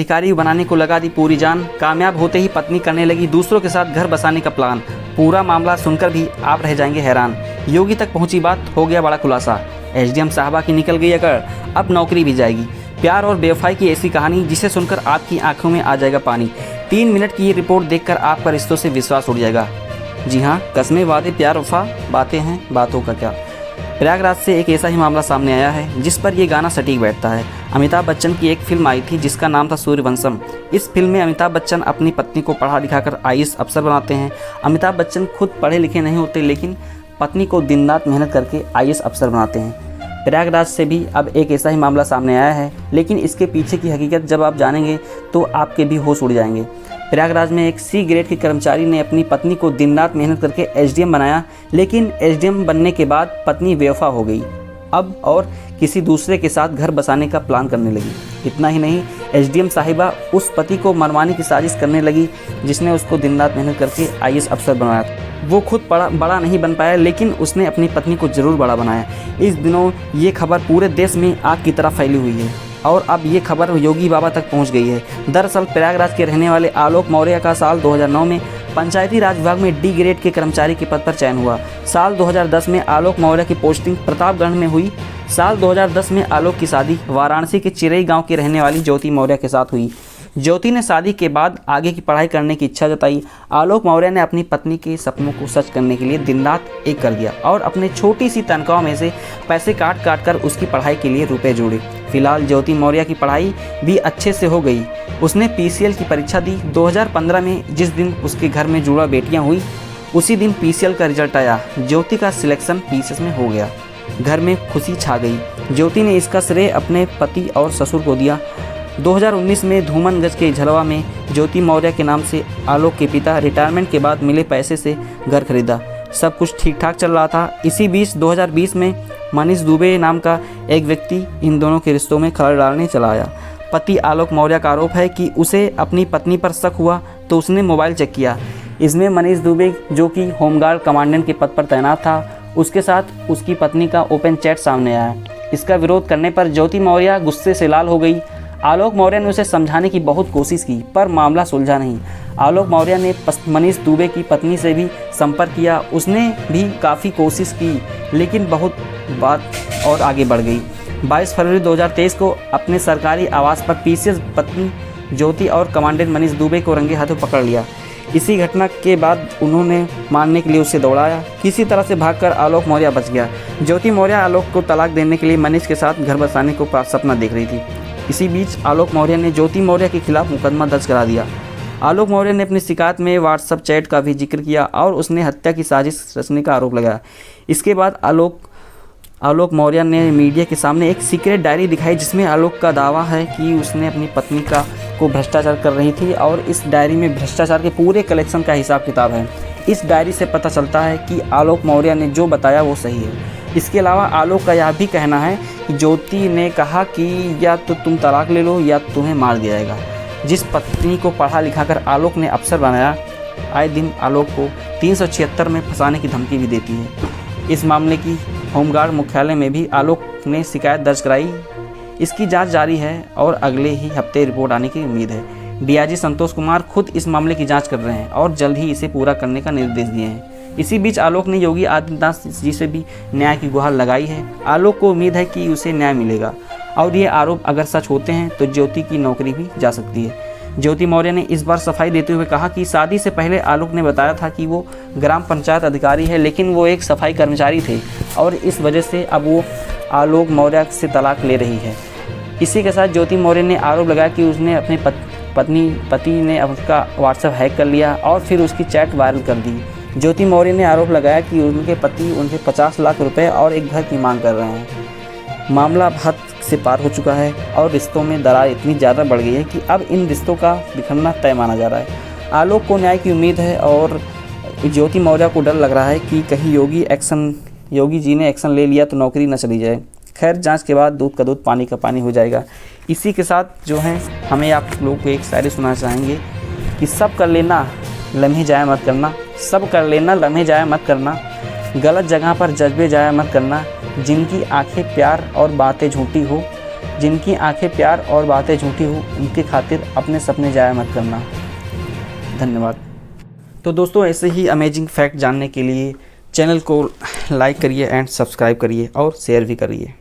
भिखारी बनाने को लगा दी पूरी जान। कामयाब होते ही पत्नी करने लगी दूसरों के साथ घर बसाने का प्लान। पूरा मामला सुनकर भी आप रह जाएंगे हैरान। योगी तक पहुंची बात, हो गया बड़ा खुलासा। एसडीएम साहबा की निकल गई अकड़, अब नौकरी भी जाएगी। प्यार और बेवफाई की ऐसी कहानी जिसे सुनकर आपकी आंखों में आ जाएगा पानी। 3 मिनट की ये रिपोर्ट देखकर आपका रिश्तों से विश्वास उड़ जाएगा। जी हाँ, कस्में वादे प्यार वफा, बातें हैं बातों का क्या। प्रयागराज से एक ऐसा ही मामला सामने आया है जिस पर ये गाना सटीक बैठता है। अमिताभ बच्चन की एक फिल्म आई थी जिसका नाम था सूर्यवंशम। इस फिल्म में अमिताभ बच्चन अपनी पत्नी को पढ़ा लिखाकर आईएएस अफसर बनाते हैं। अमिताभ बच्चन खुद पढ़े लिखे नहीं होते, लेकिन पत्नी को दिन रात मेहनत करके आईएएस अफसर बनाते हैं। प्रयागराज से भी अब एक ऐसा ही मामला सामने आया है, लेकिन इसके पीछे की हकीकत जब आप जानेंगे तो आपके भी होश उड़ जाएंगे। प्रयागराज में एक सी ग्रेड के कर्मचारी ने अपनी पत्नी को दिन रात मेहनत करके एसडीएम बनाया, लेकिन एसडीएम बनने के बाद पत्नी बेवफा हो गई अब और किसी दूसरे के साथ घर बसाने का प्लान करने लगी। इतना ही नहीं, एसडीएम साहिबा उस पति को मरवाने की साजिश करने लगी जिसने उसको दिन रात मेहनत करके आईएएस अफसर बनाया था। वो खुद बड़ा नहीं बन पाया, लेकिन उसने अपनी पत्नी को जरूर बड़ा बनाया। इस दिनों ये खबर पूरे देश में आग की तरह फैली हुई है और अब ये खबर योगी बाबा तक पहुंच गई है। दरअसल प्रयागराज के रहने वाले आलोक मौर्य का साल 2009 में पंचायती राज विभाग में डी ग्रेड के कर्मचारी के पद पर चयन हुआ। साल 2010 में आलोक मौर्य की पोस्टिंग प्रतापगढ़ में हुई। साल 2010 में आलोक की शादी वाराणसी के चिरई गांव की रहने वाली ज्योति मौर्य के साथ हुई। ज्योति ने शादी के बाद आगे की पढ़ाई करने की इच्छा जताई। आलोक मौर्य ने अपनी पत्नी के सपनों को सच करने के लिए दिन रात एक कर दिया और अपने छोटी सी तनख्वाह में से पैसे काट कर उसकी पढ़ाई के लिए रुपए जोड़े। फिलहाल ज्योति मौर्य की पढ़ाई भी अच्छे से हो गई। उसने पीसीएल की परीक्षा दी। 2015 में जिस दिन उसके घर में जुड़ा बेटियां हुई, उसी दिन पीसीएल का रिजल्ट आया। ज्योति का सिलेक्शन पीसीएस में हो गया। घर में खुशी छा गई। ज्योति ने इसका श्रेय अपने पति और ससुर को दिया। 2019 में धूमनगंज के झलवा में ज्योति मौर्य के नाम से आलोक के पिता रिटायरमेंट के बाद मिले पैसे से घर खरीदा। सब कुछ ठीक ठाक चल रहा था। इसी बीच 2020 में मनीष दुबे नाम का एक व्यक्ति इन दोनों के रिश्तों में खलल डालने चला आया। पति आलोक मौर्य का आरोप है कि उसे अपनी पत्नी पर शक हुआ तो उसने मोबाइल चेक किया। इसमें मनीष दुबे, जो कि होमगार्ड कमांडेंट के पद पर तैनात था, उसके साथ उसकी पत्नी का ओपन चैट सामने आया। इसका विरोध करने पर ज्योति मौर्य गुस्से से लाल हो गई। आलोक मौर्य ने उसे समझाने की बहुत कोशिश की, पर मामला सुलझा नहीं। आलोक मौर्य ने मनीष दुबे की पत्नी से भी संपर्क किया। उसने भी काफ़ी कोशिश की, लेकिन बहुत बात और आगे बढ़ गई। 22 फरवरी 2023 को अपने सरकारी आवास पर पीसीएस पत्नी ज्योति और कमांडेंट मनीष दुबे को रंगे हाथों पकड़ लिया। इसी घटना के बाद उन्होंने मारने के लिए उसे दौड़ाया। किसी तरह से भागकर आलोक मौर्य बच गया। ज्योति मौर्य आलोक को तलाक देने के लिए मनीष के साथ घर बसाने को सपना देख रही थी। इसी बीच आलोक मौर्य ने ज्योति मौर्य के खिलाफ मुकदमा दर्ज करा दिया। आलोक मौर्य ने अपनी शिकायत में व्हाट्सएप चैट का भी जिक्र किया और उसने हत्या की साजिश रचने का आरोप लगाया। इसके बाद आलोक मौर्य ने मीडिया के सामने एक सीक्रेट डायरी दिखाई, जिसमें आलोक का दावा है कि उसने अपनी पत्नी को भ्रष्टाचार कर रही थी और इस डायरी में भ्रष्टाचार के पूरे कलेक्शन का हिसाब किताब है। इस डायरी से पता चलता है कि आलोक मौर्य ने जो बताया वो सही है। इसके अलावा आलोक का यह भी कहना है कि ज्योति ने कहा कि या तो तुम तलाक ले लो या तुम्हें मार दिया जाएगा। जिस पत्नी को पढ़ा लिखाकर आलोक ने अफसर बनाया, आए दिन आलोक को 376 में फंसाने की धमकी भी देती है। इस मामले की होमगार्ड मुख्यालय में भी आलोक ने शिकायत दर्ज कराई। इसकी जांच जारी है और अगले ही हफ्ते रिपोर्ट आने की उम्मीद है। डीआईजी संतोष कुमार खुद इस मामले की जांच कर रहे हैं और जल्द ही इसे पूरा करने का निर्देश दिए हैं। इसी बीच आलोक ने योगी आदित्यनाथ जी से भी न्याय की गुहार लगाई है। आलोक को उम्मीद है कि उसे न्याय मिलेगा और ये आरोप अगर सच होते हैं तो ज्योति की नौकरी भी जा सकती है। ज्योति मौर्य ने इस बार सफाई देते हुए कहा कि शादी से पहले आलोक ने बताया था कि वो ग्राम पंचायत अधिकारी है, लेकिन वो एक सफाई कर्मचारी थे और इस वजह से अब वो आलोक मौर्य से तलाक ले रही है। इसी के साथ ज्योति मौर्य ने आरोप लगाया कि उसने अपने पति ने उसका व्हाट्सएप हैक कर लिया और फिर उसकी चैट वायरल कर दी। ज्योति मौर्य ने आरोप लगाया कि उनके पति उनसे 50 लाख रुपए और एक घर की मांग कर रहे हैं। मामला हद से पार हो चुका है और रिश्तों में दरार इतनी ज़्यादा बढ़ गई है कि अब इन रिश्तों का बिखरना तय माना जा रहा है। आलोक को न्याय की उम्मीद है और ज्योति मौर्य को डर लग रहा है कि कहीं योगी जी ने एक्शन ले लिया तो नौकरी न चली जाए। खैर, जांच के बाद दूध का दूध पानी का पानी हो जाएगा। इसी के साथ जो है हमें आप लोगों को एक शायरी सुनाना चाहेंगे कि सब कर लेना लम्हे जाया मत करना, सब कर लेना लम्हे जाया मत करना, गलत जगह पर जज्बे जाया मत करना, जिनकी आंखें प्यार और बातें झूठी हो, जिनकी आंखें प्यार और बातें झूठी हो, उनकी खातिर अपने सपने जाया मत करना। धन्यवाद। तो दोस्तों, ऐसे ही अमेजिंग फैक्ट जानने के लिए चैनल को लाइक करिए एंड सब्सक्राइब करिए और शेयर भी करिए।